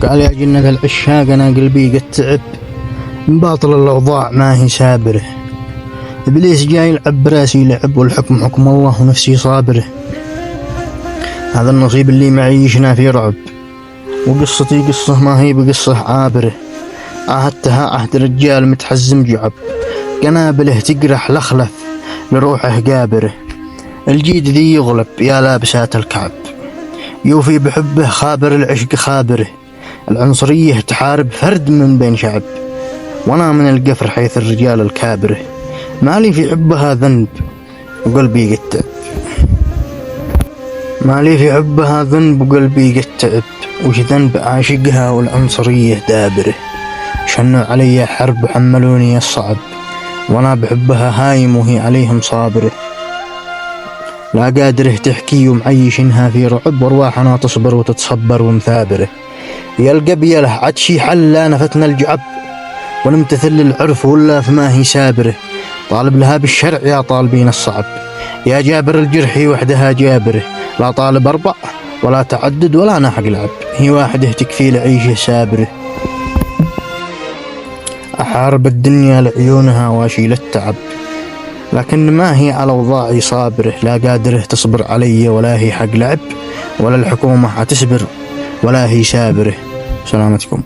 قال يا جنة العشاق أنا قلبي قد تعب من باطل الأوضاع ما هي سابره. إبليس جاي يلعب براسي لعب والحكم حكم الله ونفسي صابره. هذا النصيب اللي معيشنا في رعب وقصتي قصة ما هي بقصة عابره. عهدتها عهد رجال متحزم جعب قنابله تقرح لخلف لروحه قابره. الجيد ذي يغلب يا لابسات الكعب يوفي بحبه خابر العشق خابره. العنصرية تحارب فرد من بين شعب وانا من القفر حيث الرجال الكابره. مالي في حبها ذنب وقلبي قد تعب مالي في حبها ذنب وقلبي قد تعب. وش ذنب عاشقها والعنصرية دابره. شنوا علي حرب وحملوني الصعب وانا بحبها هايم وهي عليهم صابره. لا قادره تحكي ومعيشنها في رعب وارواحنا تصبر وتتصبر ومثابره. يلقى بيله عدشي حل لا نفتنا الجعب ونمتثل للعرف ولا فما هي سابره. طالب لها بالشرع يا طالبين الصعب يا جابر الجرح وحدها جابره. لا طالب أربع ولا تعدد ولا نحق لعب هي واحده تكفي لعيشه سابره. أحارب الدنيا لعيونها واشيل التعب لكن ما هي على وضاعي صابره. لا قادره تصبر علي ولا هي حق لعب ولا الحكومة حتصبر ولا هي سابره. سلامتكم.